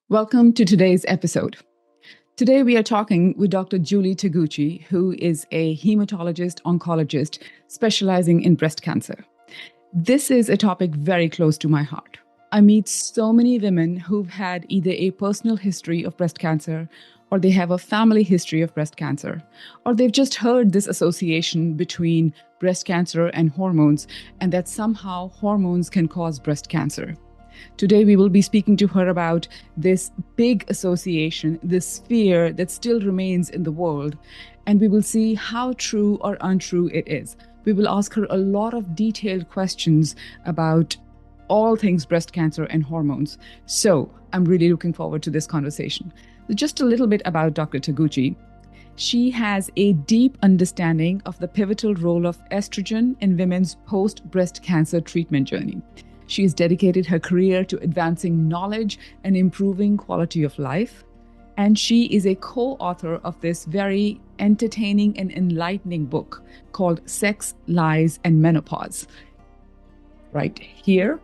Welcome to today's episode. Today we are talking with Dr. Julie Taguchi, who is a hematologist oncologist specializing in breast cancer. This is a topic very close to my heart. I meet so many women who've had either a personal history of breast cancer, or they have a family history of breast cancer, or they've just heard this association between breast cancer and hormones, and that somehow hormones can cause breast cancer. Today, we will be speaking to her about this big association, this fear that still remains in the world, and we will see how true or untrue it is. We will ask her a lot of detailed questions about all things breast cancer and hormones. So I'm really looking forward to this conversation. Just a little bit about Dr. Taguchi. She has a deep understanding of the pivotal role of estrogen in women's post-breast cancer treatment journey. She has dedicated her career to advancing knowledge and improving quality of life. And she is a co-author of this very entertaining and enlightening book called Sex, Lies, and Menopause. Right here,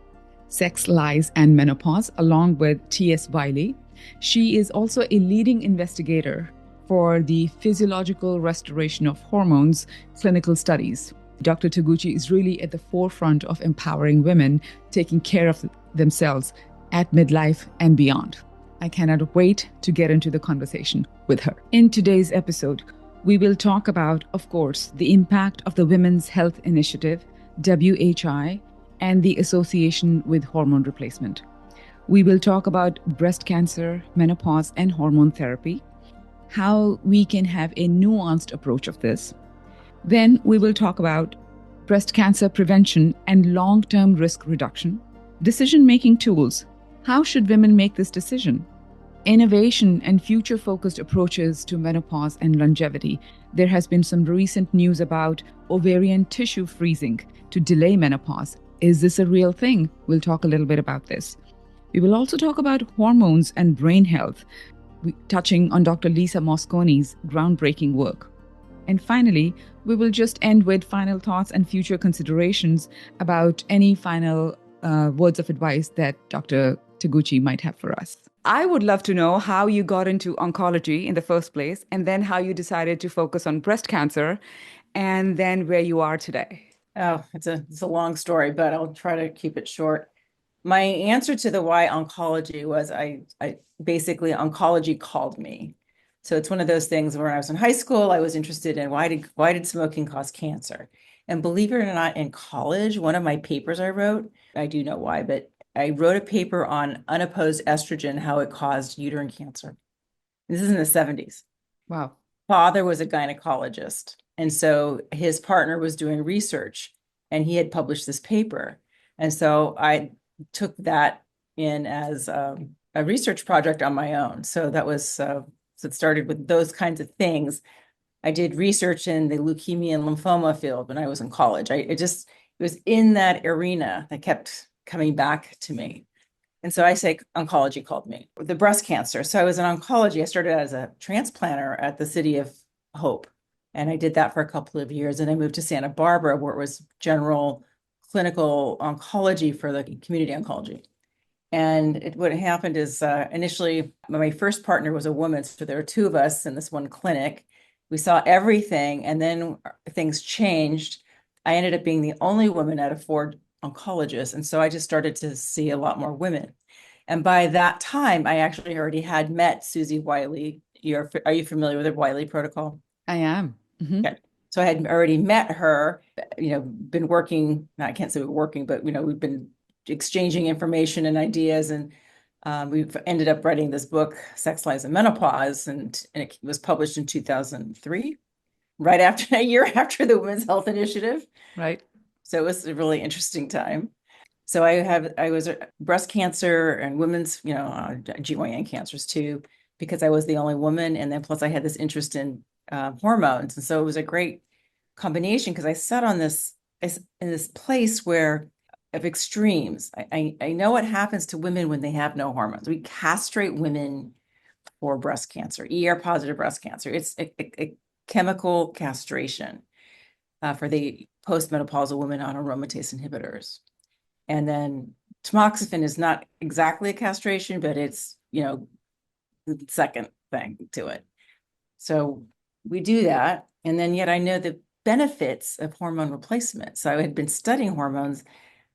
Sex, Lies, and Menopause, along with T.S. Wiley. She is also a leading investigator for the physiological restoration of hormones clinical studies. Dr. Taguchi is really at the forefront of empowering women taking care of themselves at midlife and beyond. I cannot wait to get into the conversation with her. In today's episode, we will talk about, of course, the impact of the Women's Health Initiative, WHI, and the association with hormone replacement. We will talk about breast cancer, menopause, and hormone therapy, how we can have a nuanced approach of this. Then we will talk about breast cancer prevention and long-term risk reduction, decision-making tools. How should women make this decision? Innovation and future-focused approaches to menopause and longevity. There has been some recent news about ovarian tissue freezing to delay menopause. Is this a real thing? We'll talk a little bit about this. We will also talk about hormones and brain health, touching on Dr. Lisa Mosconi's groundbreaking work. And finally, we will just end with final thoughts and future considerations about any final words of advice that Dr. Taguchi might have for us. I would love to know how you got into oncology in the first place, and then how you decided to focus on breast cancer, and then where you are today. Oh, it's a long story, but I'll try to keep it short. My answer to the why oncology was I basically oncology called me. So it's one of those things where I was in high school, I was interested in why did smoking cause cancer? And believe it or not, in college, one of my papers I wrote, I do know why, but I wrote a paper on unopposed estrogen, how it caused uterine cancer. This is in the 70s. Wow. Father was a gynecologist. And so his partner was doing research and he had published this paper. And so I took that in as a research project on my own. So that was, so it started with those kinds of things. I did research in the leukemia and lymphoma field when I was in college. It was in that arena that kept coming back to me. And so I say oncology called me. The breast cancer. So I was in oncology. I started as a transplanter at the City of Hope. And I did that for a couple of years. And I moved to Santa Barbara, where it was general clinical oncology for the community oncology. And what happened is initially, my first partner was a woman. So there were two of us in this one clinic. We saw everything. And then things changed. I ended up being the only woman out of 4 oncologists. And so I just started to see a lot more women. And by that time, I actually already had met Susie Wiley. Are you familiar with the Wiley protocol? I am. Mm-hmm. Okay. So I had already met her, been working, I can't say we're working, but, we've been exchanging information and ideas. And we've ended up writing this book, Sex, Lies, and Menopause. And it was published in 2003, right after a year after the Women's Health Initiative. Right. So it was a really interesting time. So I was breast cancer and women's, GYN cancers too, because I was the only woman. And then plus I had this interest in hormones. And so it was a great combination because I sat on in this place where of extremes. I know what happens to women when they have no hormones. We castrate women for breast cancer, ER positive breast cancer. It's a chemical castration for the postmenopausal women on aromatase inhibitors. And then tamoxifen is not exactly a castration, but it's, the second thing to it. So we do that. And then yet I know the benefits of hormone replacement. So I had been studying hormones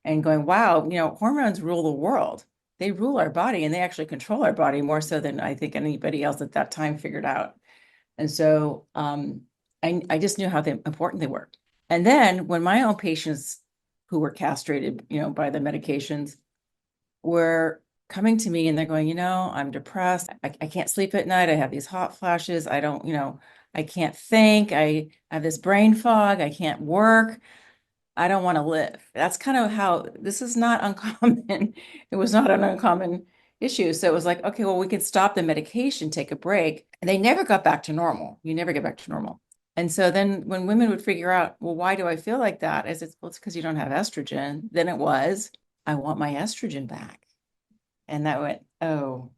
and going, wow, hormones rule the world. They rule our body and they actually control our body more so than I think anybody else at that time figured out. And so I just knew how important they were. And then when my own patients who were castrated, by the medications were coming to me and they're going, I'm depressed. I can't sleep at night. I have these hot flashes. I don't, I can't think. I have this brain fog. I can't work. I don't want to live. That's kind of how this is not uncommon. It was not an uncommon issue. So it was like, okay, well, we could stop the medication, take a break. And they never got back to normal. You never get back to normal. And so then when women would figure out, well, why do I feel like that? I said, well, it's because you don't have estrogen. Then it was, I want my estrogen back. And that went, oh,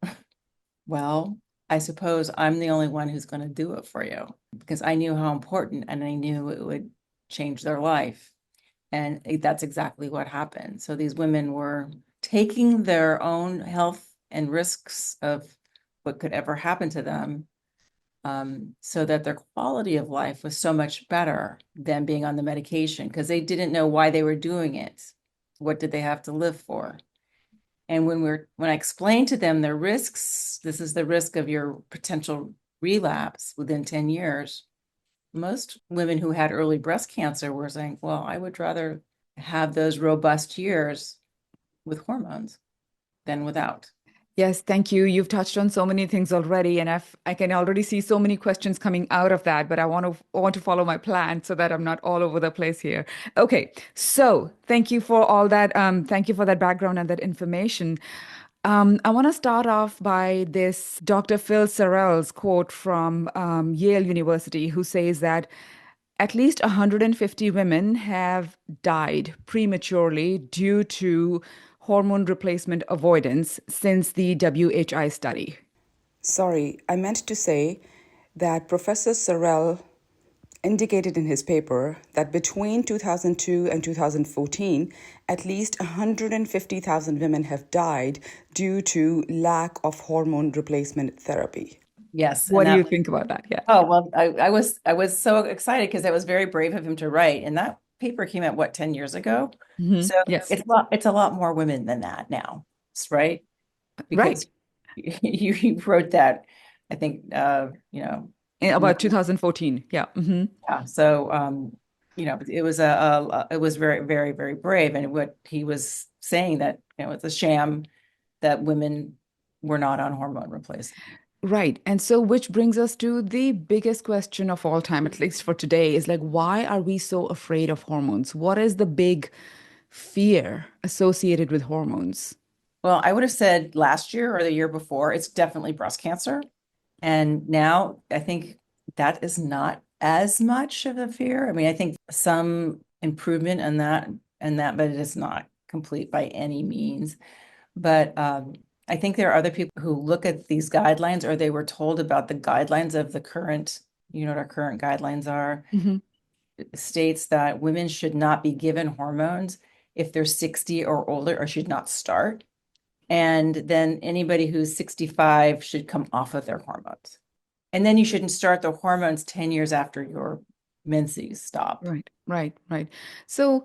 well, I suppose I'm the only one who's going to do it for you because I knew how important and I knew it would change their life. And that's exactly what happened. So these women were taking their own health and risks of what could ever happen to them, so that their quality of life was so much better than being on the medication because they didn't know why they were doing it. What did they have to live for? And when I explained to them their risks, this is the risk of your potential relapse within 10 years. Most women who had early breast cancer were saying, well, I would rather have those robust years with hormones than without. Yes, thank you. You've touched on so many things already, and I can already see so many questions coming out of that, but I want to follow my plan so that I'm not all over the place here. Okay, so thank you for all that. Thank you for that background and that information. I want to start off by this Dr. Phil Sorrell's quote from Yale University, who says that at least 150 women have died prematurely due to hormone replacement avoidance since the WHI study. Sorry, I meant to say that Professor Sorrell indicated in his paper that between 2002 and 2014, at least 150,000 women have died due to lack of hormone replacement therapy. Yes. What And do you that, think about that? Yeah. oh, well, I was so excited because that was very brave of him to write. And that paper came out, what, 10 years ago? So Yes. it's a lot more women than that now, right? Right. Because you wrote that, I think, In in the about 2014. Yeah. yeah. So, it was very, very, very brave. And what he was saying that, it's a sham that women were not on hormone replacement. Right. And so, which brings us to the biggest question of all time, at least for today, is like, why are we so afraid of hormones? What is the big fear associated with hormones? Well, I would have said last year or the year before, it's definitely breast cancer. And now I think that is not as much of a fear. I mean, I think some improvement in that, but it is not complete by any means. But I think there are other people who look at these guidelines or they were told about the guidelines of the current, what our current guidelines are. Hmm. It states that women should not be given hormones if they're 60 or older or should not start. And then anybody who's 65 should come off of their hormones. And then you shouldn't start the hormones 10 years after your menses stop. Right, right, right. So,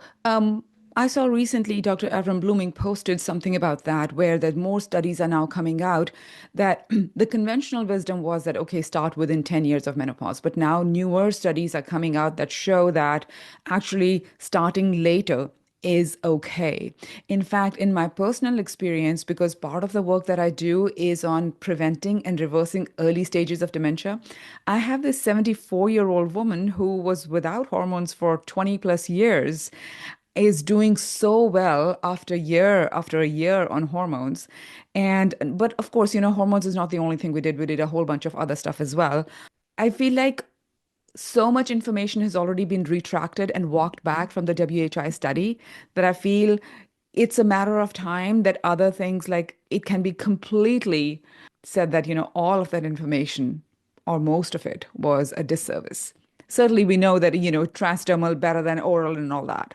I saw recently Dr. Avram Blooming posted something about that, where that more studies are now coming out that the conventional wisdom was that, okay, start within 10 years of menopause. But now newer studies are coming out that show that actually starting later is okay. In fact, in my personal experience, because part of the work that I do is on preventing and reversing early stages of dementia, I have this 74-year-old woman who was without hormones for 20 plus years, is doing so well after a year on hormones. And but of course, hormones is not the only thing we did. We did a whole bunch of other stuff as well. I feel like so much information has already been retracted and walked back from the WHI study that I feel it's a matter of time that other things like it can be completely said that, all of that information or most of it was a disservice. Certainly, we know that, transdermal better than oral and all that.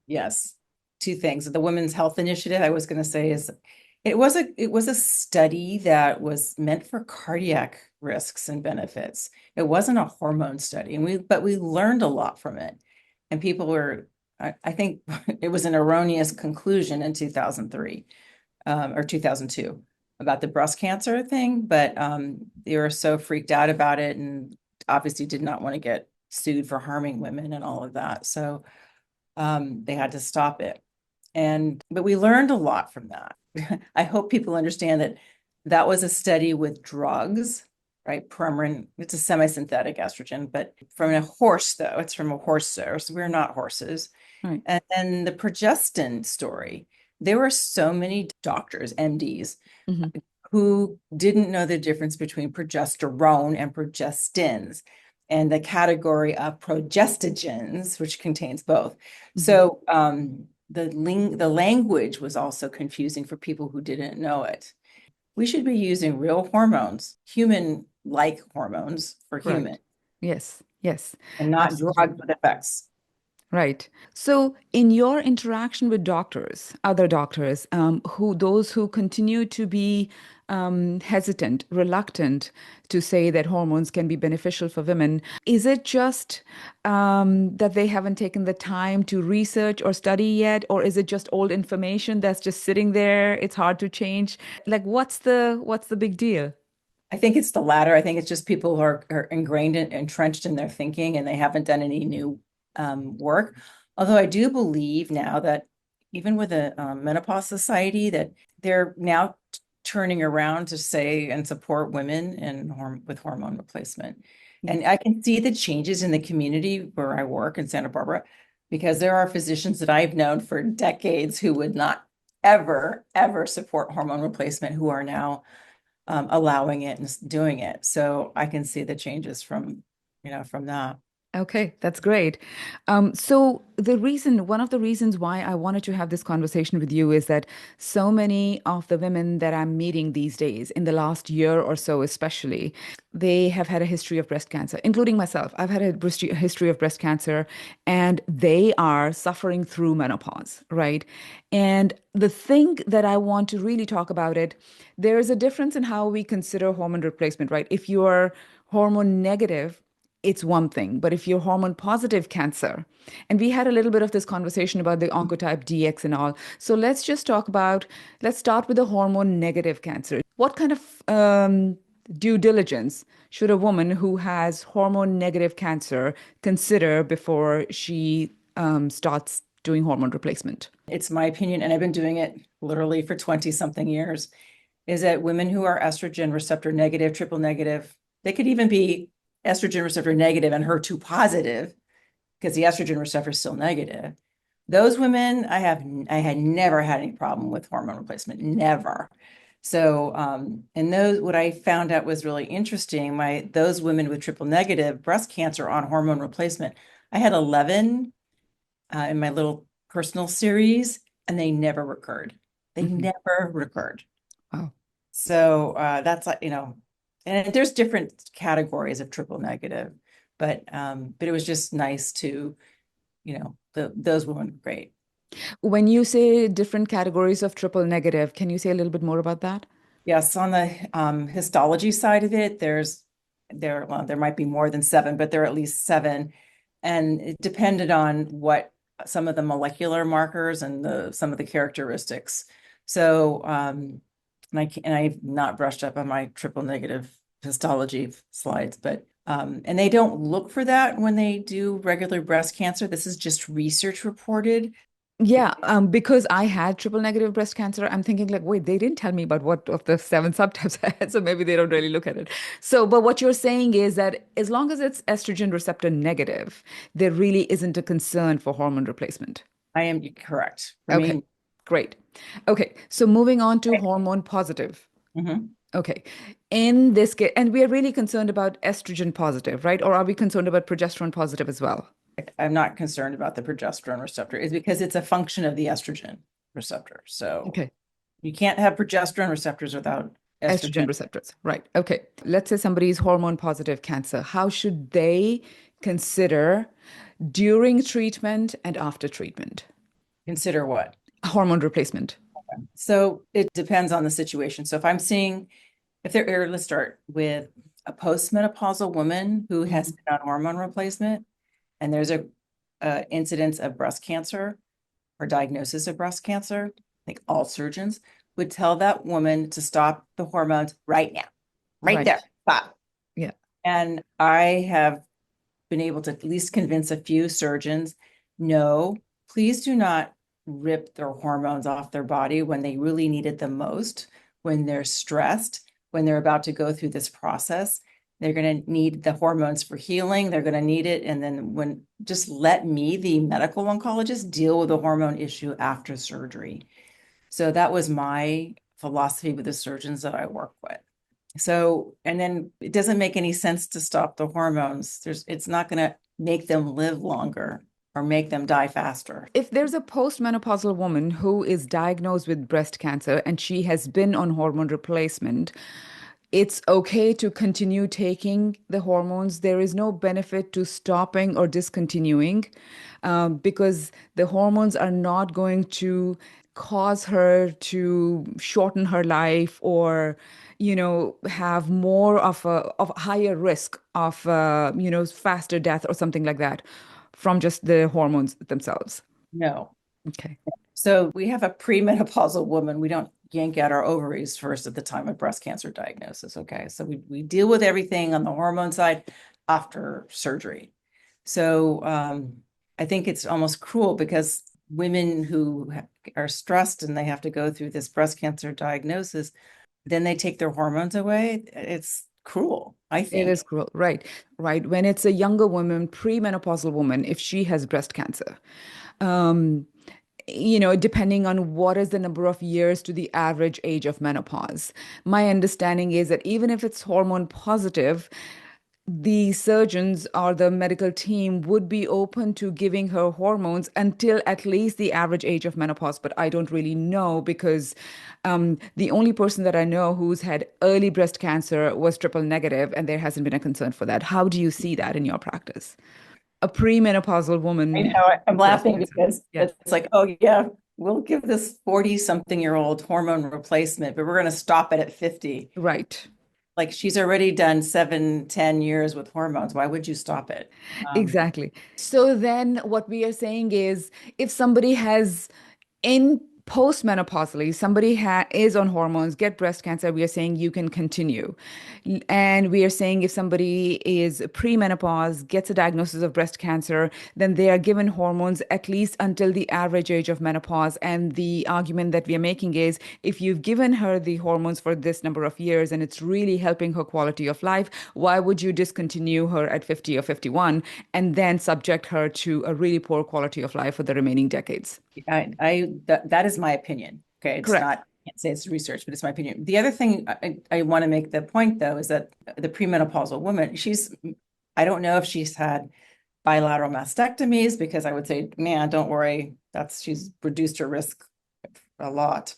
Yes. Two things. The Women's Health Initiative, I was going to say, it was a study that was meant for cardiac risks and benefits. It wasn't a hormone study, and we learned a lot from it. And people were, I think it was an erroneous conclusion in 2003 or 2002 about the breast cancer thing, but they were so freaked out about it and obviously did not want to get sued for harming women and all of that. So they had to stop it. But we learned a lot from that. I hope people understand that that was a study with drugs, right? Premarin, it's a semi-synthetic estrogen, but from a horse, though, it's from a horse source. We're not horses. Right. And then the progestin story, there were so many doctors, MDs, Hmm. who didn't know the difference between progesterone and progestins and the category of progestogens, which contains both. Hmm. So the language was also confusing for people who didn't know it. We should be using real hormones, human-like hormones for human, Right. Yes. Yes. and not Absolutely. drugs with effects. Right. So, in your interaction with doctors, other doctors, those who continue to be hesitant, reluctant to say that hormones can be beneficial for women, is it just that they haven't taken the time to research or study yet, or is it just old information that's just sitting there? It's hard to change. Like, what's the big deal? I think it's the latter. I think it's just people who are ingrained and entrenched in their thinking and they haven't done any new work. Although I do believe now that even with the Menopause Society, that they're now turning around to say and support women with hormone replacement. And Yes. I can see the changes in the community where I work in Santa Barbara, because there are physicians that I've known for decades who would not ever support hormone replacement who are now allowing it and doing it. So I can see the changes from that. Okay, that's great. One of the reasons why I wanted to have this conversation with you is that so many of the women that I'm meeting these days, in the last year or so especially, they have had a history of breast cancer, including myself. I've had a history of breast cancer, and they are suffering through menopause, right? And the thing that I want to really talk about it, there is a difference in how we consider hormone replacement, right? If you're hormone negative, it's one thing. But if you're hormone positive cancer, and we had a little bit of this conversation about the Oncotype DX and all. So let's start with the hormone negative cancer. What kind of due diligence should a woman who has hormone negative cancer consider before she starts doing hormone replacement? It's my opinion, and I've been doing it literally for 20 something years, is that women who are estrogen receptor negative, triple negative, they could even be estrogen receptor negative and HER2 positive because the estrogen receptor is still negative. Those women, I had never had any problem with hormone replacement, never. So, and those, what I found out was really interesting, those women with triple negative breast cancer on hormone replacement, I had 11 in my little personal series, and they never recurred. They Hmm. never recurred. Oh, So that's like, and there's different categories of triple negative, but it was just nice to, those women were great. when you say different categories of triple negative, can you say a little bit more about that? Yes, on the histology side of it, there might be more than seven, but there are at least seven. And it depended on what some of the molecular markers and some of the characteristics. So, and I've not brushed up on my triple negative histology slides, but and they don't look for that when they do regular breast cancer. This is just research reported. Yeah, because I had triple negative breast cancer, I'm thinking like, wait, they didn't tell me about what of the seven subtypes I had, so maybe they don't really look at it. So, but what you're saying is that as long as it's estrogen receptor negative, there really isn't a concern for hormone replacement. I am correct. For Okay, me, great. Okay, so moving on to hormone positive. mhm. Okay, in this case, and we are really concerned about estrogen positive, right? Or are we concerned about progesterone positive as well? I'm not concerned about the progesterone receptor is because it's a function of the estrogen receptor. So Okay. you can't have progesterone receptors without Estrogen estrogen. receptors, right. Okay. Let's say somebody is hormone positive cancer. How should they consider during treatment and after treatment? Consider what? Hormone replacement. So it depends on the situation. So if I'm seeing, if they're, here, let's start with a postmenopausal woman who has Mhm. been on hormone replacement, and there's a incidence of breast cancer or diagnosis of breast cancer. I think all surgeons would tell that woman to stop the hormones right now, right Right. there, stop. Yeah. And I have been able to at least convince a few surgeons, no, please do not rip their hormones off their body when they really need it the most, when they're stressed, when they're about to go through this process. They're going to need the hormones for healing. They're going to need it. And then just let me, the medical oncologist, deal with the hormone issue after surgery. So that was my philosophy with the surgeons that I work with. So, and then it doesn't make any sense to stop the hormones. It's not going to make them live longer or make them die faster. If there's a postmenopausal woman who is diagnosed with breast cancer and she has been on hormone replacement, it's okay to continue taking the hormones. There is no benefit to stopping or discontinuing because the hormones are not going to cause her to shorten her life or have more of a higher risk of faster death or something like that from just the hormones themselves. No. Okay. So we have a premenopausal woman. We don't yank out our ovaries first at the time of breast cancer diagnosis. Okay. So we deal with everything on the hormone side after surgery. So I think it's almost cruel because women who are stressed and they have to go through this breast cancer diagnosis, then they take their hormones away. It's cruel, I It think. is cruel, right? Right. When it's a younger woman, premenopausal woman, if she has breast cancer, um, depending on what is the number of years to the average age of menopause. My understanding is that even if it's hormone positive, the surgeons or the medical team would be open to giving her hormones until at least the average age of menopause. But I don't really know because the only person that I know who's had early breast cancer was triple negative, and there hasn't been a concern for that. How do you see that in your practice? A premenopausal I woman know I'm with breast laughing cancer. because Yeah, it's like, oh yeah, we'll give this 40-something-year-old hormone replacement, but we're going to stop it at 50. right. Like she's already done 7, 10 years with hormones. Why would you stop it? Exactly. So then what we are saying is if somebody has in postmenopausally, somebody is on hormones, get breast cancer, we are saying you can continue. And we are saying if somebody is premenopause, gets a diagnosis of breast cancer, then they are given hormones at least until the average age of menopause. And the argument that we are making is if you've given her the hormones for this number of years and it's really helping her quality of life, why would you discontinue her at 50 or 51 and then subject her to a really poor quality of life for the remaining decades? That is my opinion. Okay, it's Correct. not, I can't say it's research, but it's my opinion. The other thing I want to make the point though is that the premenopausal woman, I don't know if she's had bilateral mastectomies because I would say, man, don't worry, she's reduced her risk a lot.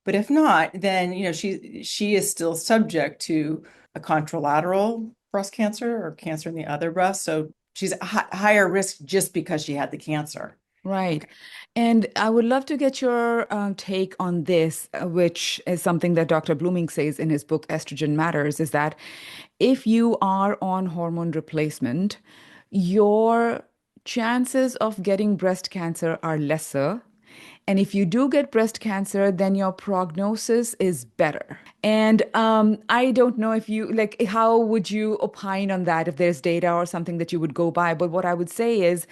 But if not, then she is still subject to a contralateral breast cancer or cancer in the other breast. So she's a higher risk just because she had the cancer. Right. Okay. And I would love to get your take on this, which is something that Dr. Blooming says in his book, Estrogen Matters, is that if you are on hormone replacement, your chances of getting breast cancer are lesser. And if you do get breast cancer, then your prognosis is better. And I don't know if you like, how would you opine on that if there's data or something that you would go by? But what I would say is,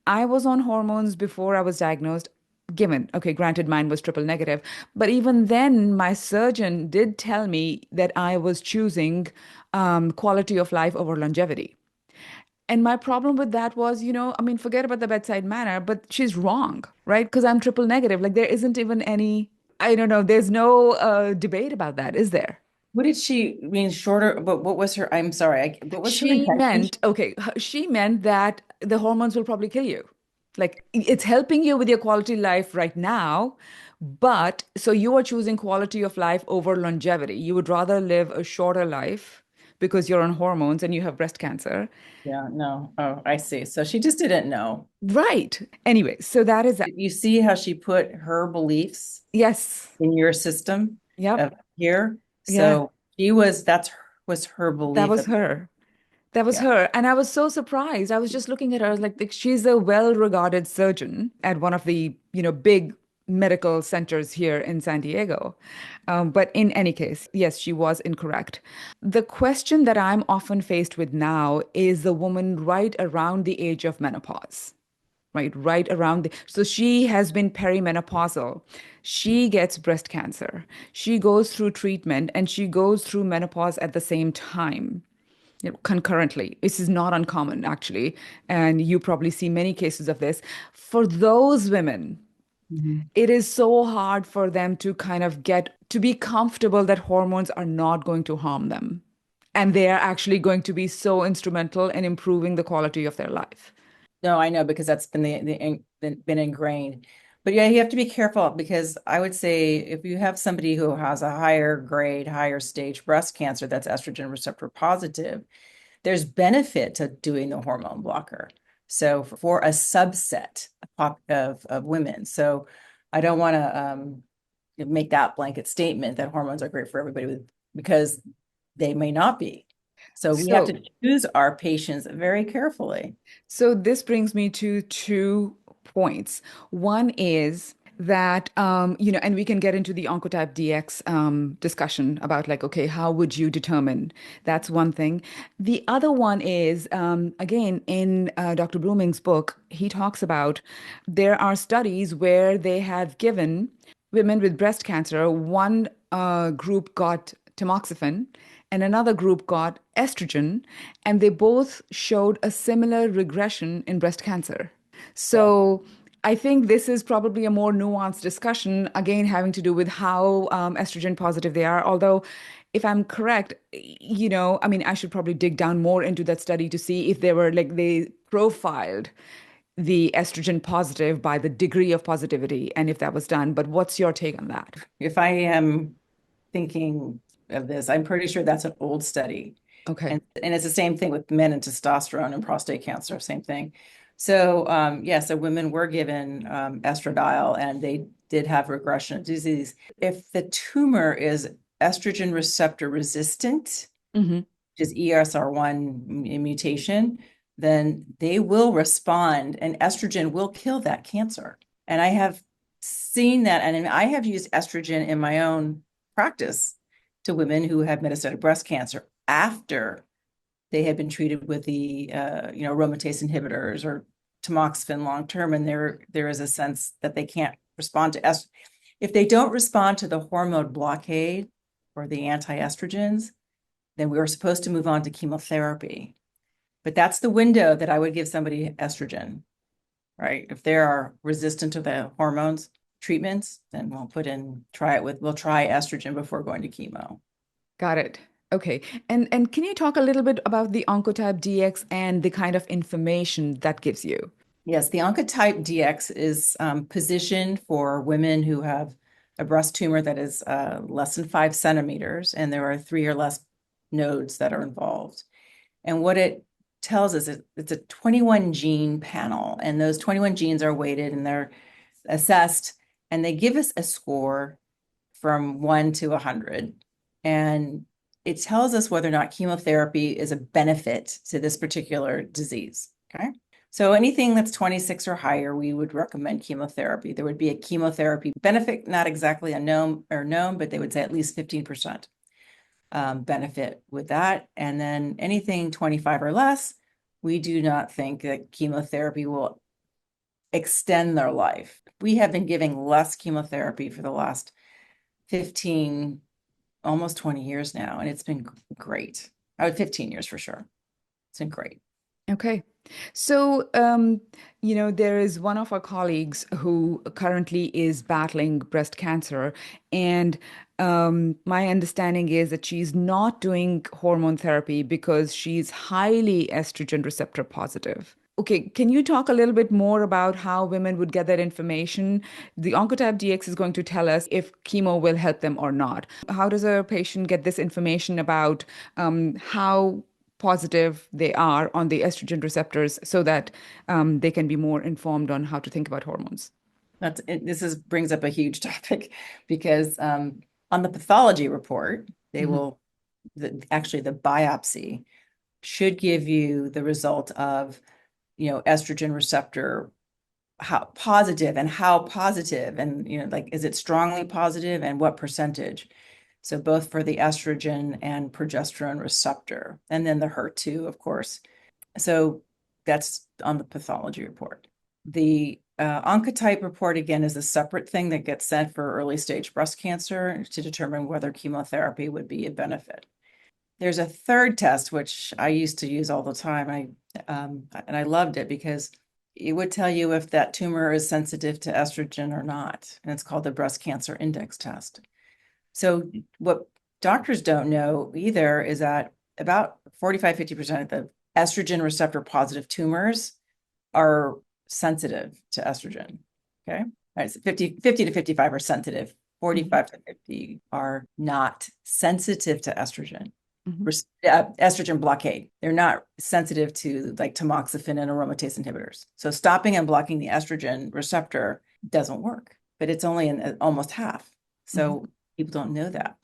I was on hormones before I was diagnosed. Given, okay, granted, mine was triple negative, but even then, my surgeon did tell me that I was choosing quality of life over longevity. And my problem with that was, I mean, forget about the bedside manner, but she's wrong, right? Because I'm triple negative. Like, there isn't even any, I don't know, there's no debate about that, is there? What did she mean shorter? But what was her? I'm sorry. What was her She intention? meant, okay, she meant that the hormones will probably kill you. Like, it's helping you with your quality life right now, but so you are choosing quality of life over longevity. You would rather live a shorter life because you're on hormones and you have breast cancer. Yeah, no. Oh, I see. So she just didn't know. Right. Anyway, so that is that. You see how she put her beliefs Yes. in your system Yep. of here. Yeah. So was her That belief was of, her. That was yeah. her. And I was so surprised. I was just looking at her, I was like, she's a well-regarded surgeon at one of the, big medical centers here in San Diego. But in any case, yes, she was incorrect. The question that I'm often faced with now is the woman right around the age of menopause. Right around so she has been perimenopausal. She gets breast cancer. She goes through treatment and she goes through menopause at the same time, concurrently. This is not uncommon, actually. And you probably see many cases of this. For those women, Mhm. it is so hard for them to kind of get to be comfortable that hormones are not going to harm them. And they are actually going to be so instrumental in improving the quality of their life. No, I know because that's been been ingrained. But yeah, you have to be careful because I would say if you have somebody who has a higher grade, higher stage breast cancer that's estrogen receptor positive, there's benefit to doing the hormone blocker. So for a subset of women. So I don't want to make that blanket statement that hormones are great for everybody because they may not be. So we have So to choose our patients very carefully. So this brings me to 2 points. One is that, and we can get into the Oncotype DX discussion about like, okay, how would you determine? That's one thing. The other one is, again, in Dr. Blooming's book, he talks about there are studies where they have given women with breast cancer, one group got tamoxifen and another group got estrogen, and they both showed a similar regression in breast cancer. Yeah. So I think this is probably a more nuanced discussion, again, having to do with how estrogen positive they are. Although, if I'm correct, I mean, I should probably dig down more into that study to see if they were like they profiled the estrogen positive by the degree of positivity and if that was done. But what's your take on that? If I am thinking of this, I'm pretty sure that's an old study. Okay. And it's the same thing with men and testosterone and prostate cancer, same thing. So yeah, so women were given estradiol and they did have regression of disease. If the tumor is estrogen receptor resistant, Hmm. which is ESR1 mutation, then they will respond and estrogen will kill that cancer. And I have seen that, and I have used estrogen in my own practice to women who have metastatic breast cancer after they had been treated with the aromatase inhibitors or tamoxifen long term, and there is a sense that they can't respond to estrogen. If they don't respond to the hormone blockade or the anti-estrogens, then we were supposed to move on to chemotherapy. But that's the window that I would give somebody estrogen, right? If they are resistant to the hormones treatments, then we'll try estrogen before going to chemo. Got it. Okay. And can you talk a little bit about the Oncotype DX and the kind of information that gives you? Yes, the Oncotype DX is positioned for women who have a breast tumor that is less than 5 centimeters, and there are 3 or less nodes that are involved. And what it tells us is it's a 21 gene panel, and those 21 genes are weighted and they're assessed, and they give us a score from 1 to 100. And it tells us whether or not chemotherapy is a benefit to this particular disease. Okay. So anything that's 26 or higher, we would recommend chemotherapy. There would be a chemotherapy benefit, not exactly a known, but they would say at least 15% benefit with that. And then anything 25 or less, we do not think that chemotherapy will extend their life. We have been giving less chemotherapy for the last 15, almost 20 years now, and it's been great. I would 15 years for sure. It's been great. Okay. So, there is one of our colleagues who currently is battling breast cancer, and my understanding is that she's not doing hormone therapy because she's highly estrogen receptor positive. Okay, can you talk a little bit more about how women would get that information? The Oncotype DX is going to tell us if chemo will help them or not. How does a patient get this information about how positive they are on the estrogen receptors so that they can be more informed on how to think about hormones? This is brings up a huge topic because on the pathology report, they Hmm. will actually the biopsy should give you the result of, estrogen receptor how positive and, like, is it strongly positive and what percentage? So both for the estrogen and progesterone receptor, and then the HER2, of course. So that's on the pathology report. The Oncotype report, again, is a separate thing that gets sent for early stage breast cancer to determine whether chemotherapy would be a benefit. There's a third test, which I used to use all the time. And I loved it because it would tell you if that tumor is sensitive to estrogen or not. And it's called the breast cancer index test. So what doctors don't know either is that about 45-50% of the estrogen receptor positive tumors are sensitive to estrogen. Okay. All right. So 50 to 55 are sensitive. Hmm. 45 to 50 are not sensitive to estrogen. Hmm. Estrogen blockade. They're not sensitive to like tamoxifen and aromatase inhibitors. So stopping and blocking the estrogen receptor doesn't work, but it's only in almost half. Hmm. So people don't know that.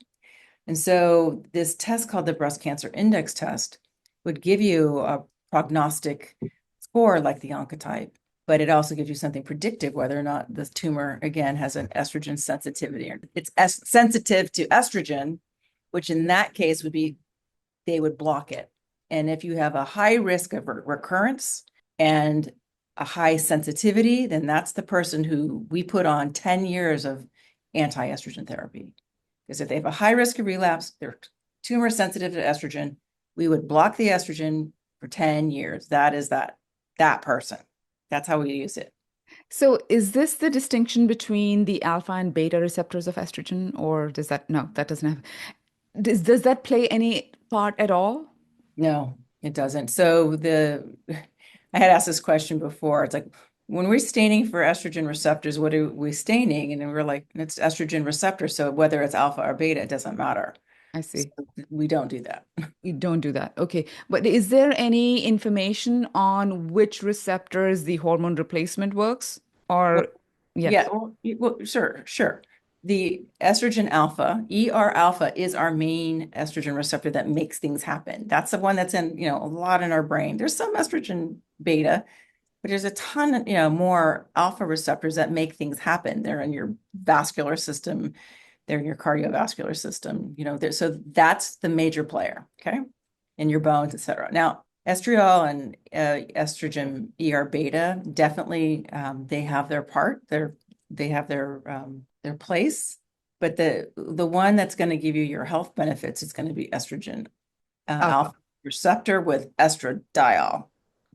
And so this test called the breast cancer index test would give you a prognostic score like the Oncotype, but it also gives you something predictive whether or not the tumor, again, has an estrogen sensitivity. It's sensitive to estrogen, which in that case would be they would block it. And if you have a high risk of recurrence and a high sensitivity, then that's the person who we put on 10 years of anti-estrogen therapy. Because if they have a high risk of relapse, they're tumor sensitive to estrogen, we would block the estrogen for 10 years. That is that person. That's how we use it. So, is this the distinction between the alpha and beta receptors of estrogen, or does that, no, that doesn't have, does that play any part at all? No, it doesn't. So I had asked this question before. It's like when we're staining for estrogen receptors, what are we staining? And then we're like, it's estrogen receptor. So whether it's alpha or beta, it doesn't matter. I So see. we don't do that. You don't do that. Okay. But is there any information on which receptors the hormone replacement works? Well, Or, yeah, yes. well, sure. The estrogen alpha, ER alpha, is our main estrogen receptor that makes things happen. That's the one that's in, a lot in our brain. There's some estrogen beta, but there's a ton of, more alpha receptors that make things happen. They're in your vascular system, they're in your cardiovascular system, so that's the major player, okay, in your bones, etc. Now, estriol and estrogen ER beta definitely they have their part. They have their place, but the one that's going to give you your health benefits is going to be estrogen Alpha. alpha receptor with estradiol.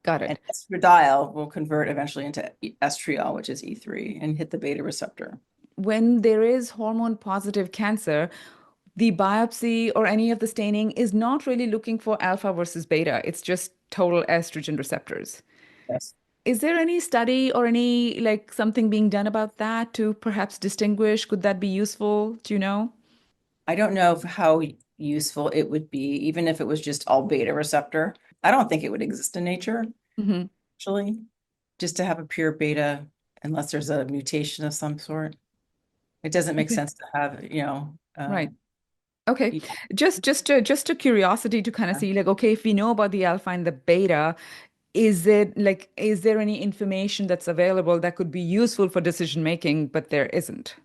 Got And it. estradiol will convert eventually into estriol, which is E3, and hit the beta receptor. When there is hormone positive cancer, the biopsy or any of the staining is not really looking for alpha versus beta. It's just total estrogen receptors. Yes. Is there any study or any like something being done about that to perhaps distinguish? Could that be useful? Do you know? I don't know how useful it would be, even if it was just all beta receptor. I don't think it would exist in nature, Hmm. actually, just to have a pure beta, unless there's a mutation of some sort. It doesn't make Okay. sense to have, Right. Okay. yeah. Just a curiosity to kind of see like, okay, if we know about the alpha and the beta, is there any information that's available that could be useful for decision making, but there isn't?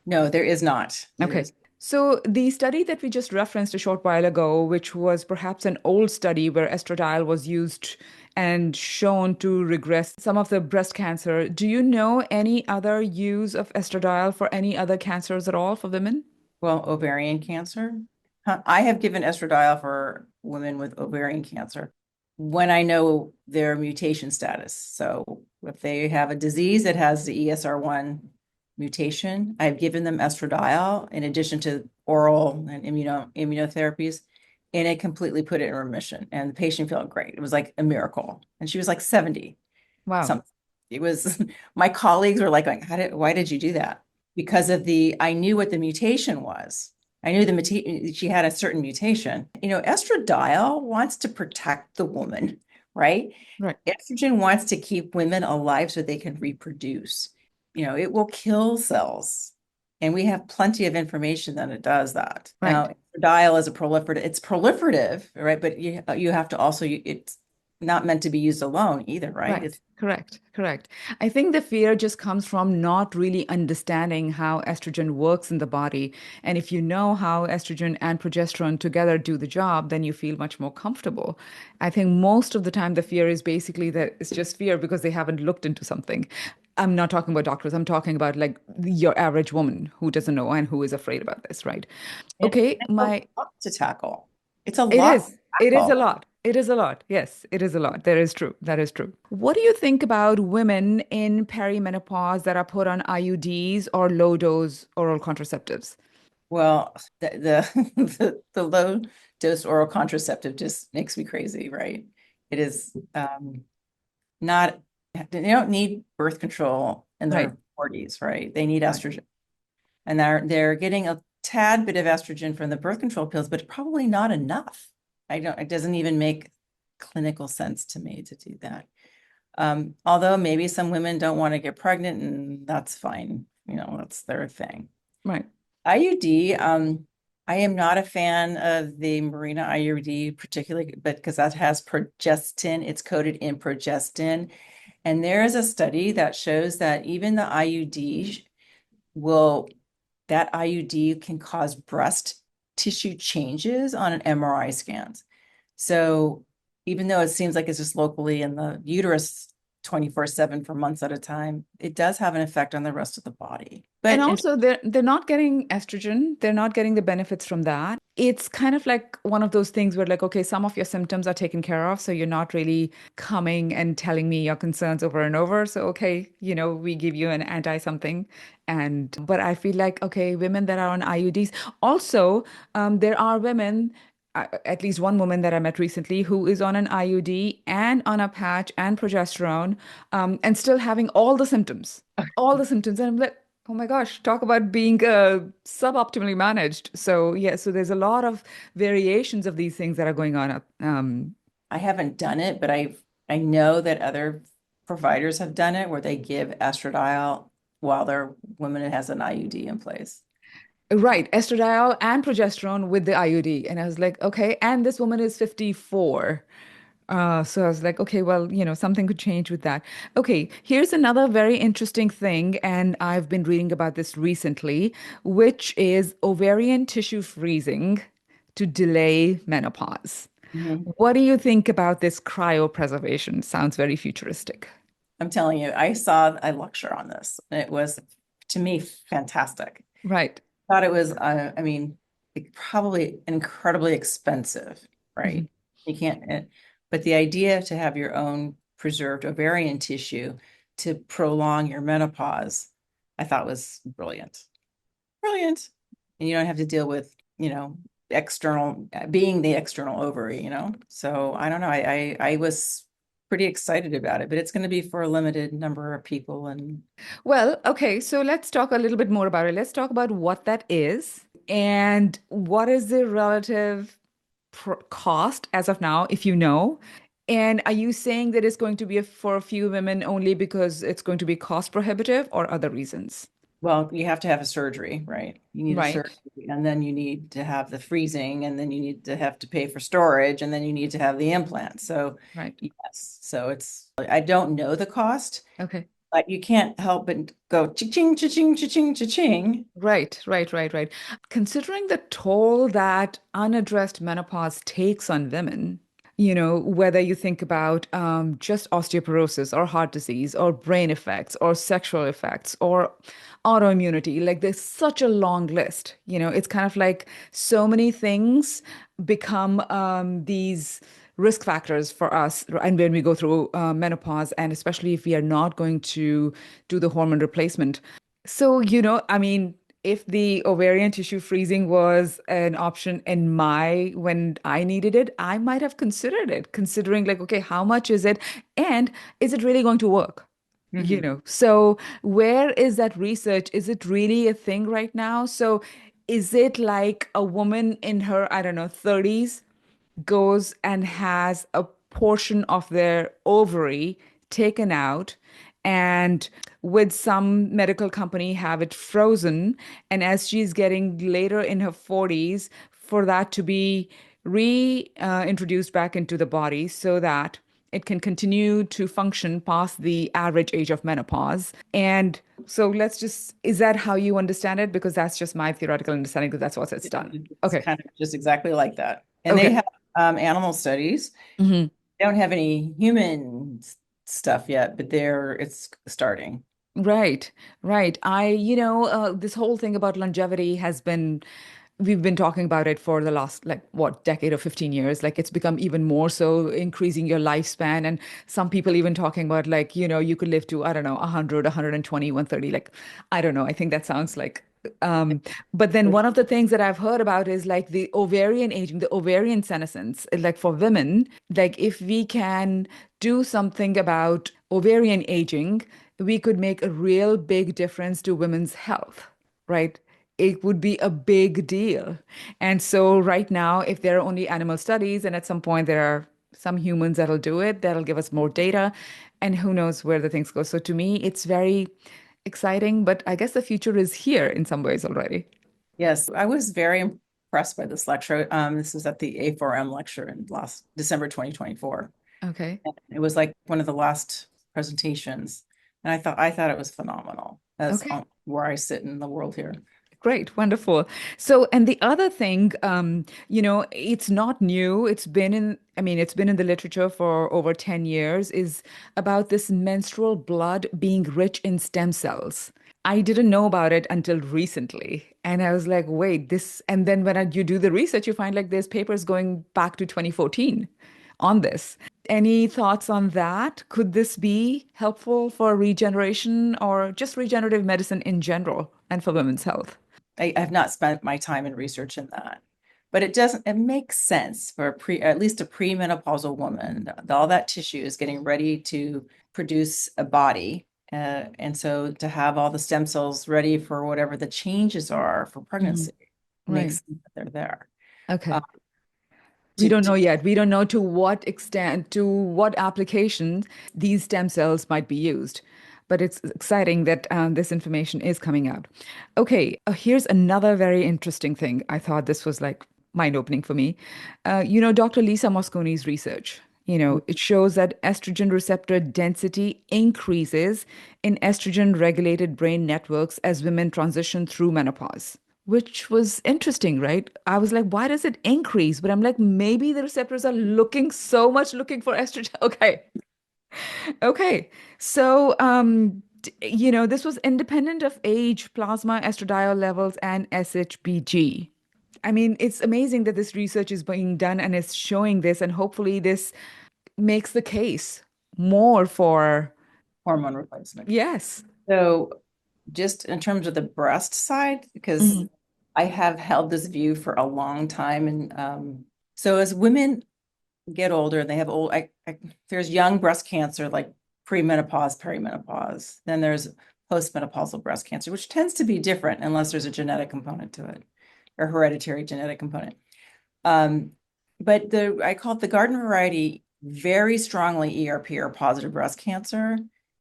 No, there is not. There Okay. is. So the study that we just referenced a short while ago, which was perhaps an old study where estradiol was used and shown to regress some of the breast cancer, do you know any other use of estradiol for any other cancers at all for women? Well, ovarian cancer. I have given estradiol for women with ovarian cancer when I know their mutation status. So if they have a disease that has the ESR1 mutation, I've given them estradiol in addition to oral and immunotherapies and it completely put it in remission. And the patient felt great. It was like a miracle. And she was like 70 Wow. something. It was, my colleagues were like, why did you do that? Because I knew what the mutation was. I knew she had a certain mutation. Estradiol wants to protect the woman, right? Right. Estrogen wants to keep women alive so they can reproduce. It will kill cells. And we have plenty of information that it does that. Right. Now, estradiol is it's proliferative, right? But you have to also, it's not meant to be used alone either, right? Right. Correct. Correct. I think the fear just comes from not really understanding how estrogen works in the body. And if you know how estrogen and progesterone together do the job, then you feel much more comfortable. I think most of the time the fear is basically that it's just fear because they haven't looked into something. I'm not talking about doctors. I'm talking about like your average woman who doesn't know and who is afraid about this, right? And Okay, it's a lot to tackle. It's a it lot to is. It is a tackle. lot. It is a lot. Yes, it is a lot. That is true. That is true. What do you think about women in perimenopause that are put on IUDs or low dose oral contraceptives? Well, the low dose oral contraceptive just makes me crazy, right? It is not, they don't need birth control in Right, their 40s, right? They need right, estrogen. And they're getting a tad bit of estrogen from the birth control pills, but probably not enough. It doesn't even make clinical sense to me to do that. Although maybe some women don't want to get pregnant, and that's fine. That's their thing. right. IUD, I am not a fan of the Mirena IUD particularly, but because that has progestin, it's coated in progestin. And there is a study that shows that even the IUD will, that IUD can cause breast tissue changes on an MRI scans. So even though it seems like it's just locally in the uterus 24/7 for months at a time, it does have an effect on the rest of the body. And But also they're not getting estrogen. They're not getting the benefits from that. It's kind of like one of those things where like, okay, some of your symptoms are taken care of, so you're not really coming and telling me your concerns over and over. So okay, we give you an anti something. And but I feel like okay, women that are on IUDs. Also, there are women at least one woman that I met recently who is on an IUD and on a patch and progesterone, and still having all the symptoms. And I'm like, oh my gosh, talk about being suboptimally managed. So yeah, so there's a lot of variations of these things that are going on. I haven't done it, but I know that other providers have done it where they give estradiol while their woman has an IUD in place. Right, estradiol and progesterone with the IUD. And I was like, okay, and this woman is 54. So I was like, okay, well, something could change with that. Okay, here's another very interesting thing, and I've been reading about this recently, which is ovarian tissue freezing to delay menopause. Mhm. What do you think about this cryopreservation? Sounds very futuristic. I'm telling you, I saw a lecture on this. And it was, to me, fantastic. Right. Thought it was, I mean, probably incredibly expensive, Mhm. right? You can't, but the idea to have your own preserved ovarian tissue to prolong your menopause, I thought was brilliant. Brilliant. And you don't have to deal with, being the external ovary. So I don't know. I was pretty excited about it, but it's going to be for a limited number of people. And Well, okay, so let's talk a little bit more about it. Let's talk about what that is and what is the relative cost as of now, if you know. And are you saying that it's going to be for a few women only because it's going to be cost prohibitive or other reasons? well, you have to have a surgery, right? You need a Right, surgery, and then you need to have the freezing, and then you need to have to pay for storage, and then you need to have the implant. So, right. yes. So I don't know the cost, Okay. but you can't help but go cha-ching, cha-ching, cha-ching, cha-ching. Right, right, right, right. Considering the toll that unaddressed menopause takes on women, whether you think about just osteoporosis or heart disease or brain effects or sexual effects or autoimmunity, like there's such a long list. It's kind of like so many things become these risk factors for us. And when we go through menopause, and especially if we are not going to do the hormone replacement. So, I mean, if the ovarian tissue freezing was an option in my when I needed it, I might have considered it, considering like, okay, how much is it? And is it really going to work? Mhm. So where is that research? Is it really a thing right now? So is it like a woman in her, I don't know, 30s goes and has a portion of their ovary taken out and with some medical company have it frozen, and as she's getting later in her 40s for that to be reintroduced back into the body so that it can continue to function past the average age of menopause. And so let's just, is that how you understand it? Because that's just my theoretical understanding, because that's what it's done. It's Okay. kind of just exactly like that. And they Okay. have animal studies. Mhm. They don't have any human stuff yet, but it's starting. Right, right. This whole thing about longevity has been, we've been talking about it for the last, like, what, decade or 15 years. Like, it's become even more so, increasing your lifespan. And some people even talking about, like, you could live to, I don't know, 100, 120, 130. Like, I don't know. I think that sounds like, um, but then one of the things that I've heard about is like the ovarian aging, the ovarian senescence, like for women, like if we can do something about ovarian aging, we could make a real big difference to women's health, right? It would be a big deal. And so, right now, if there are only animal studies, and at some point there are some humans that'll do it, that'll give us more data, and who knows where the things go. So, to me, it's very exciting, but I guess the future is here in some ways already. Yes, I was very impressed by this lecture. This was at the A4M lecture in last December 2024. Okay. It was like one of the last presentations, and I thought it was phenomenal. That's Okay. where I sit in the world here. Great, wonderful. So, and the other thing, it's not new. It's been in the literature for over 10 years, is about this menstrual blood being rich in stem cells. I didn't know about it until recently. And I was like, wait, this, and then when you do the research, you find like there's papers going back to 2014 on this. Any thoughts on that? Could this be helpful for regeneration or just regenerative medicine in general and for women's health? I have not spent my time in research in that, but it makes sense for at least a premenopausal woman. All that tissue is getting ready to produce a body. And so to have all the stem cells ready for whatever the changes are for Mhm. pregnancy Right. makes sense that they're there. Uh, Okay. We don't to know yet. We don't know to what extent, to what application these stem cells might be used. But it's exciting that this information is coming out. Okay, here's another very interesting thing. I thought this was like mind-opening for me. Dr. Lisa Mosconi's research, it shows that estrogen receptor density increases in estrogen-regulated brain networks as women transition through menopause, which was interesting, right? I was like, why does it increase? But I'm like, maybe the receptors are looking for estrogen. Okay. Okay. So, this was independent of age, plasma estradiol levels, and SHBG. I mean, it's amazing that this research is being done and it's showing this, and hopefully this makes the case more for, hormone replacement. yes. So just in terms of the breast side, because Mhm. I have held this view for a long time. And so as women get older and they have there's young breast cancer, like premenopause, perimenopause. Then there's postmenopausal breast cancer, which tends to be different unless there's a genetic component to it or hereditary genetic component. Um, but I call it the garden variety, very strongly ERP or positive breast cancer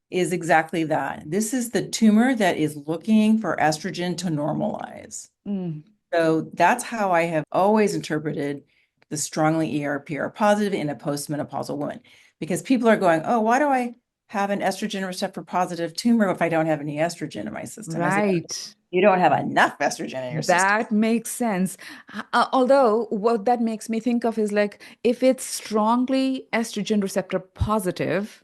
is exactly that. This is the tumor that is looking for estrogen to normalize. Mm, So that's how I have always interpreted the strongly ERPR positive in a postmenopausal woman, because people are going, oh, why do I have an estrogen receptor positive tumor if I don't have any estrogen in my system? I said, right. you don't have enough estrogen in your system. That makes sense. Although, what that makes me think of is like, if it's strongly estrogen receptor positive,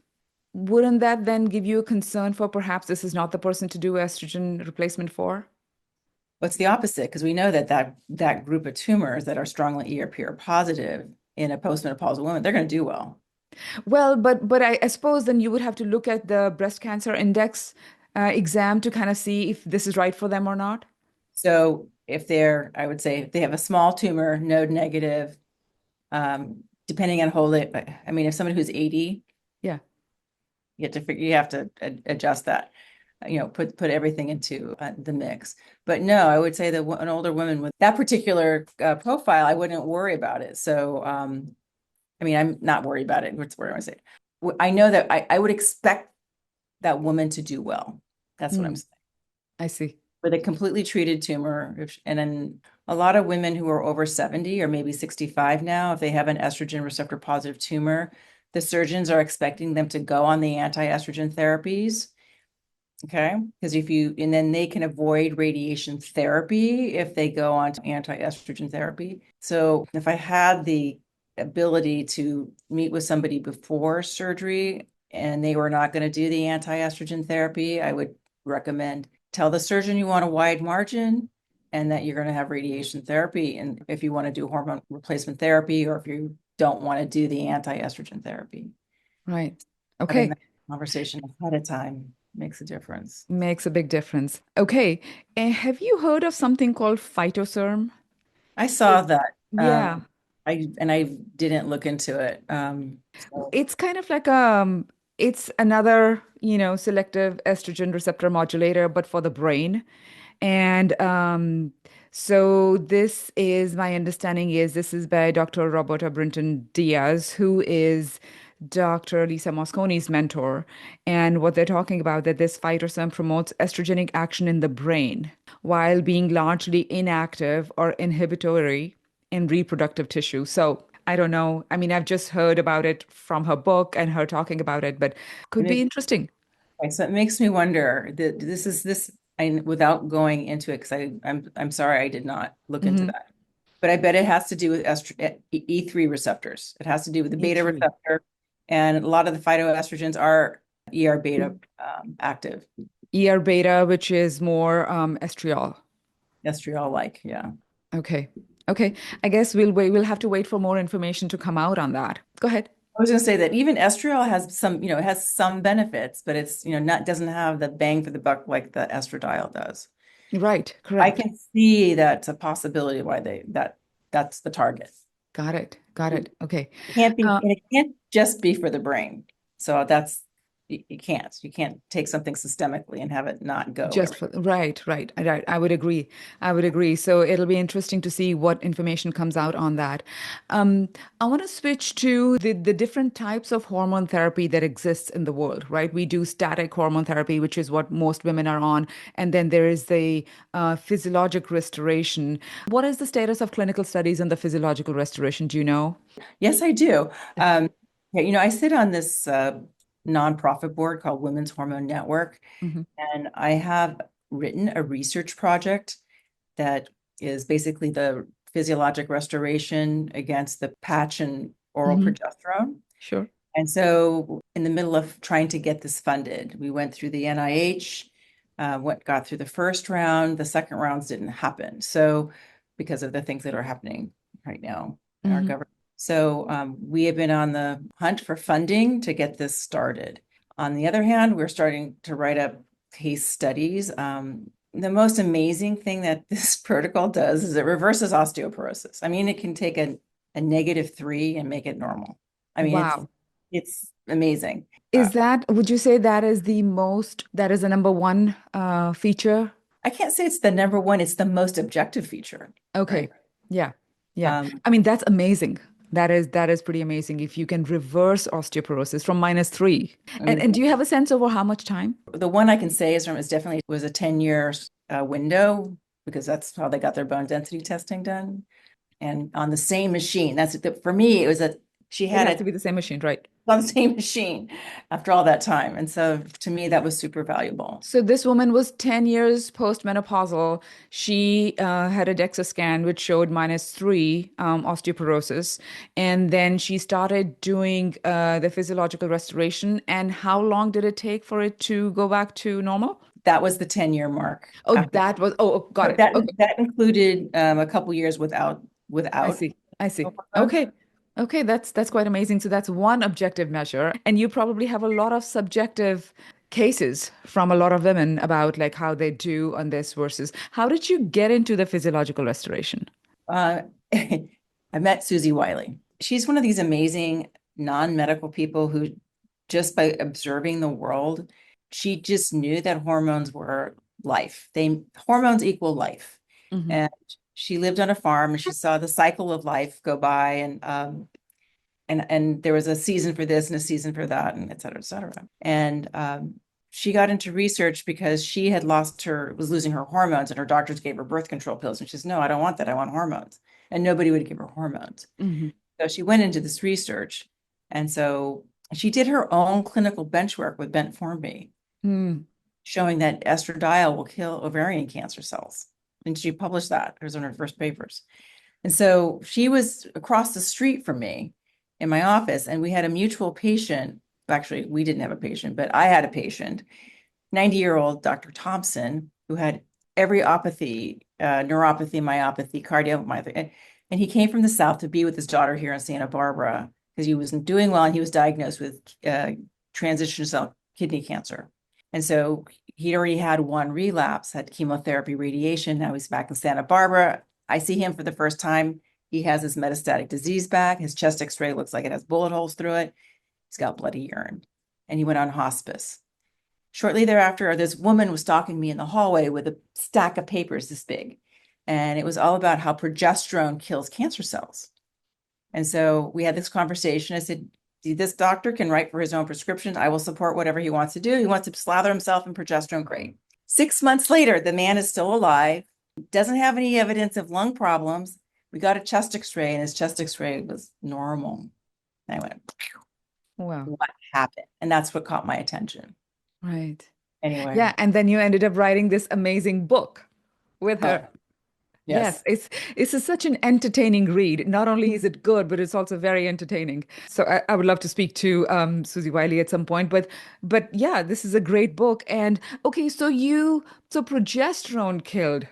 wouldn't that then give you a concern for perhaps this is not the person to do estrogen replacement for? What's the opposite? Because we know that group of tumors that are strongly ERPR positive in a postmenopausal woman, they're going to do well. Well, but I suppose then you would have to look at the breast cancer index exam to kind of see if this is right for them or not. So if they're, I would say, if they have a small tumor, node negative, depending on I mean, if somebody who's 80, Yeah. you have to adjust that, put everything into the mix. But no, I would say that an older woman with that particular profile, I wouldn't worry about it. So, I mean, I'm not worried about it. What's what I want to say? I know that I would expect that woman to do well. That's what I'm Mm, saying. I see. With a completely treated tumor, and then a lot of women who are over 70 or maybe 65 now, if they have an estrogen receptor positive tumor, the surgeons are expecting them to go on the anti-estrogen therapies. Okay. Because and then they can avoid radiation therapy if they go on to anti-estrogen therapy. So if I had the ability to meet with somebody before surgery and they were not going to do the anti-estrogen therapy, I would recommend tell the surgeon you want a wide margin and that you're going to have radiation therapy. And if you want to do hormone replacement therapy, or if you don't want to do the anti-estrogen therapy, Right. having Okay. that conversation ahead of time makes a difference. Makes a big difference. Okay. And have you heard of something called PhytoSERM? I saw that. Yeah. I didn't look into it. So It's kind of like it's another, selective estrogen receptor modulator, but for the brain. And so this is my understanding is this is by Dr. Roberta Brinton Diaz, who is Dr. Lisa Mosconi's mentor. And what they're talking about that this phytoestrogen promotes estrogenic action in the brain while being largely inactive or inhibitory in reproductive tissue. So I don't know. I mean, I've just heard about it from her book and her talking about it, but it could be interesting. so it makes me wonder that without going into it, because I'm sorry I did not look into Hmm. that. But I bet it has to do with E3 receptors. It has to do with the beta E3. receptor, and a lot of the phytoestrogens are ER beta active, ER beta, which is more estriol. estriol-like. Yeah. Okay. Okay. I guess we'll wait. We'll have to wait for more information to come out on that. Go ahead. I was going to say that even estriol has some, it has some benefits, but it's, not doesn't have the bang for the buck like the estradiol does. Right. I Correct. can see that's a possibility why that's the target. Got it. Got it. Okay. It can't be, Uh, and it can't just be for the brain. So that's you can't. You can't take something systemically and have it not go Just every. for right. I would agree. I would agree. So it'll be interesting to see what information comes out on that. Um, I want to switch to the different types of hormone therapy that exists in the world, right? We do static hormone therapy, which is what most women are on, and then there is the physiologic restoration. What is the status of clinical studies on the physiological restoration? Do you know? Yes, I do. Okay. Yeah, I sit on this nonprofit board called Women's Hormone Network, Hmm. and I have written a research project that is basically the physiologic restoration against the patch and oral Hmm. progesterone. Sure. And so, in the middle of trying to get this funded, we went through the NIH, got through the first round. The second rounds didn't happen. So, because of the things that are happening right now in our Hmm. government. So, we have been on the hunt for funding to get this started. On the other hand, we're starting to write up case studies. The most amazing thing that this protocol does is it reverses osteoporosis. I mean, it can take a -3 and make it normal. I mean, Wow. it's amazing. Is that, would you say that is that is the number one feature? I can't say it's the number one, it's the most objective feature, right? Okay. Yeah. Yeah. Um, I mean, that's amazing. That is pretty amazing if you can reverse osteoporosis from -3. I And mean, do you have a sense over how much time? the one I can say is definitely was a 10-year window because that's how they got their bone density testing done. And on the same machine, for me, it was she It had has it to be the same machine, right? on the same machine after all that time. And so to me, that was super valuable. So this woman was 10 years postmenopausal. She had a DEXA scan which showed -3 osteoporosis. And then she started doing the physiological restoration. And how long did it take for it to go back to normal? That was the 10-year mark. Oh, After oh, got but it. that Okay. that included a couple years without I without see. I see. hormone. Okay. Okay, that's quite amazing. So that's one objective measure. And you probably have a lot of subjective cases from a lot of women about like how they do on this versus how did you get into the physiological restoration? Uh, I met Susie Wiley. She's one of these amazing non-medical people who just by observing the world, she just knew that hormones were life. Hormones equal life. Hmm. And she lived on a farm and she saw the cycle of life go by and there was a season for this and a season for that and et cetera, et cetera. And she got into research because she had was losing her hormones and her doctors gave her birth control pills. And she says, no, I don't want that. I want hormones. And nobody would give her hormones. Hmm. So she went into this research. And so she did her own clinical bench work with Bent-Formby, Mm. showing that estradiol will kill ovarian cancer cells. And she published that. It was one of her first papers. And so she was across the street from me in my office, and we had a mutual patient. Actually, we didn't have a patient, but I had a patient, 90-year-old Dr. Thompson, who had every opathy, neuropathy, myopathy, cardiomyopathy. And he came from the South to be with his daughter here in Santa Barbara because he wasn't doing well, and he was diagnosed with transition cell kidney cancer. And so he'd already had one relapse, had chemotherapy, radiation. Now he's back in Santa Barbara. I see him for the first time. He has his metastatic disease back. His chest x-ray looks like it has bullet holes through it. He's got bloody urine. And he went on hospice. Shortly thereafter, this woman was stalking me in the hallway with a stack of papers this big. And it was all about how progesterone kills cancer cells. And so we had this conversation. I said, this doctor can write for his own prescription. I will support whatever he wants to do. He wants to slather himself in progesterone, great. 6 months later, the man is still alive, doesn't have any evidence of lung problems. We got a chest x-ray and his chest x-ray was normal. And I went, Wow. what happened? And that's what caught my attention. Right. Anyway. Yeah. And then you ended up writing this amazing book with Oh, her. Yes, yes. such an entertaining read. Not only is it good, but it's also very entertaining. So I would love to speak to Susie Wiley at some point. But yeah, this is a great book. And okay, so progesterone killed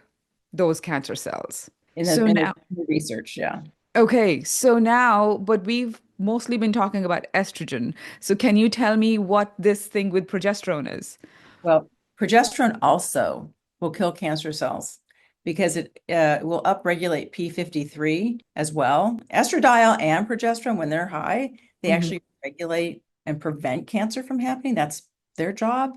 those cancer cells. In So the now, research, yeah. okay, so now, but we've mostly been talking about estrogen. So can you tell me what this thing with progesterone is? Well, progesterone also will kill cancer cells because it will upregulate P53 as well. Estradiol and progesterone, when they're high, they Hmm. actually regulate and prevent cancer from happening. That's their job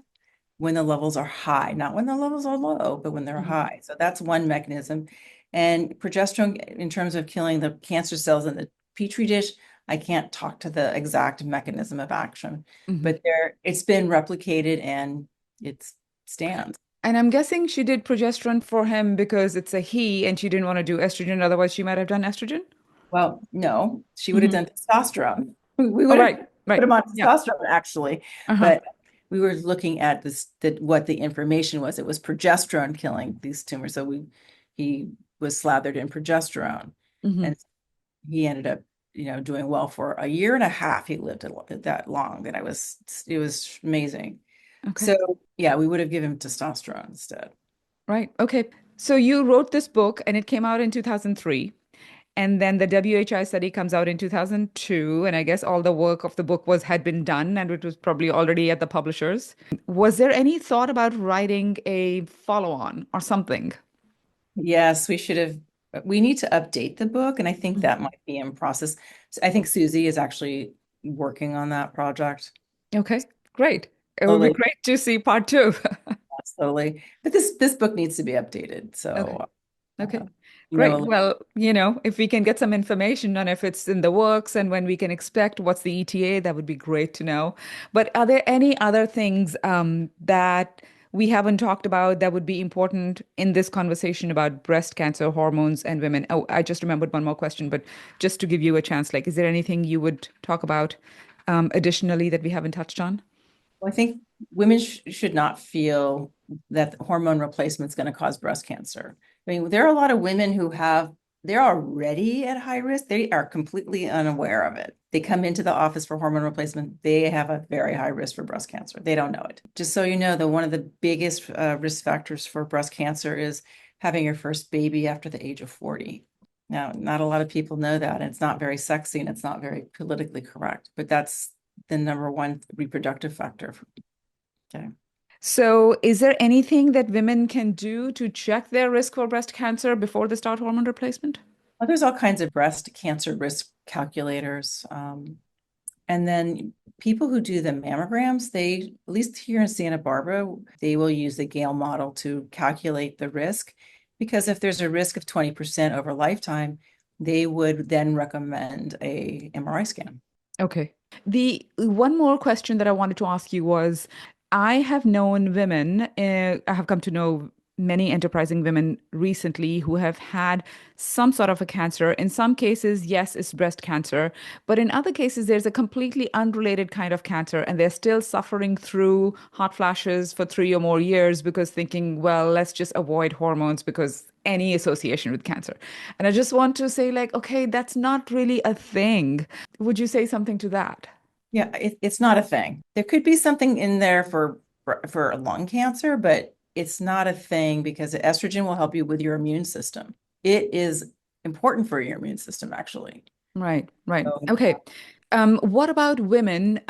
when the levels are high, not when the levels are low, but when they're Hmm. high. So that's one mechanism. And progesterone, in terms of killing the cancer cells in the petri dish, I can't talk to the exact mechanism of action, Hmm. but it's been replicated and it stands. And I'm guessing she did progesterone for him because it's a he and she didn't want to do estrogen. Otherwise, she might have done estrogen. Well, no, she would have Hmm. done testosterone. We Oh, would have right, put right. him on Yeah. testosterone actually, Uh-huh. but we were looking at what the information was. It was progesterone killing these tumors. So he was slathered in progesterone, Hmm. and he ended up, doing well for a year and a half. He lived that long, and it was amazing. Okay. So yeah, we would have given him testosterone instead. Right. Okay. So you wrote this book and it came out in 2003. And then the WHI study comes out in 2002. And I guess all the work of the book had been done and it was probably already at the publishers. Was there any thought about writing a follow-on or something? Yes, we need to update the book, and I think Mhm. that might be in process. So I think Susie is actually working on that project Okay, great. It would be slowly, great to see part two. slowly. But this book needs to be updated. Okay. So, Okay, uh, a great. little, Well, if we can get some information on if it's in the works and when we can expect what's the ETA, that would be great to know. But are there any other things that we haven't talked about that would be important in this conversation about breast cancer, hormones, and women? Oh, I just remembered one more question, but just to give you a chance, like, is there anything you would talk about additionally that we haven't touched on? I think women should not feel that hormone replacement is going to cause breast cancer. I mean, there are a lot of women they're already at high risk. They are completely unaware of it. They come into the office for hormone replacement. They have a very high risk for breast cancer. They don't know it. Just so you know, one of the biggest risk factors for breast cancer is having your first baby after the age of 40. Now, not a lot of people know that, and it's not very sexy and it's not very politically correct, but that's the number one reproductive factor Okay. So, is there anything that women can do to check their risk for breast cancer before they start hormone replacement? Well, there's all kinds of breast cancer risk calculators. And then people who do the mammograms, they, at least here in Santa Barbara, they will use the Gale model to calculate the risk. Because if there's a risk of 20% over lifetime, they would then recommend a MRI scan. Okay. The one more question that I wanted to ask you was, I have known women, I have come to know many enterprising women recently who have had some sort of a cancer. In some cases, yes, it's breast cancer, but in other cases, there's a completely unrelated kind of cancer, and they're still suffering through hot flashes for 3 or more years because thinking, well, let's just avoid hormones because any association with cancer. And I just want to say, like, okay, that's not really a thing. Would you say something to that? Yeah, it's not a thing. There could be something in there for lung cancer, but it's not a thing because estrogen will help you with your immune system. It is important for your immune system, actually. Right, right. So, Okay. What about women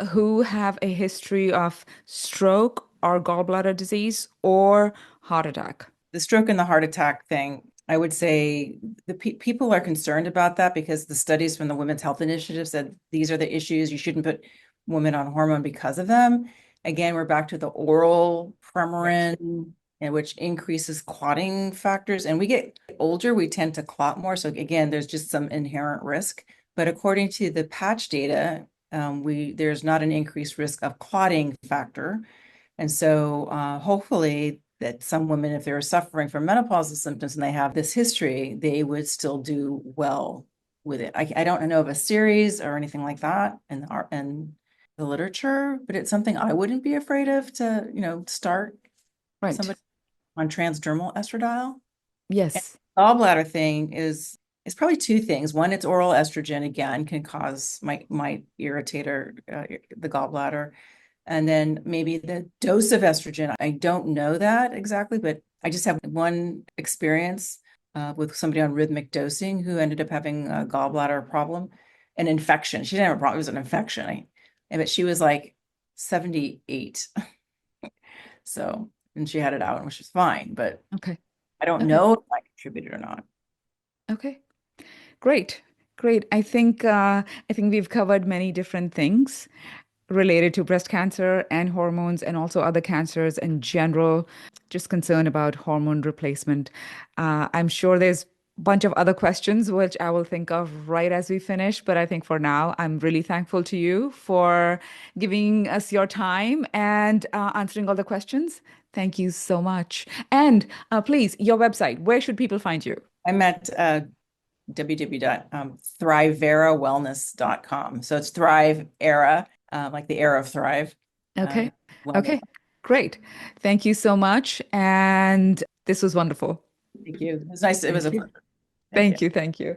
who have a history of stroke or gallbladder disease or heart attack? the stroke and the heart attack thing, I would say the people are concerned about that because the studies from the Women's Health Initiative said these are the issues. You shouldn't put women on hormone because of them. Again, we're back to the oral Right. Premarin, and which increases clotting factors. And we get older, we tend to clot more. So again, there's just some inherent risk. But according to the patch data, there's not an increased risk of clotting factor. And so hopefully that some women, if they're suffering from menopausal symptoms and they have this history, they would still do well with it. I don't know of a series or anything like that in the literature, but it's something I wouldn't be afraid of to, start Right. somebody on transdermal estradiol. And Yes. the gallbladder thing is probably two things. One, it's oral estrogen again can cause might irritate the gallbladder. And then maybe the dose of estrogen, I don't know that exactly, but I just have one experience with somebody on rhythmic dosing who ended up having a gallbladder problem, an infection. She didn't have a problem, it was an infection. But she was like 78. So, and she had it out, which was fine, but Okay. I don't Okay. know if I contributed or not. Okay. Great. Great. I think we've covered many different things related to breast cancer and hormones and also other cancers in general, just concerned about hormone replacement. I'm sure there's a bunch of other questions which I will think of right as we finish, but I think for now, I'm really thankful to you for giving us your time and answering all the questions. Thank you so much. And please, your website, where should people find you? I'm at www.thriveerawellness.com. So it's Thrive Era, like the era of Thrive. Uh, Okay. Wellness. Okay. Great. Thank you so much. And this was wonderful. Thank you. It was nice. It was a Thank you. pleasure. Thank you. Thank you. Thank you.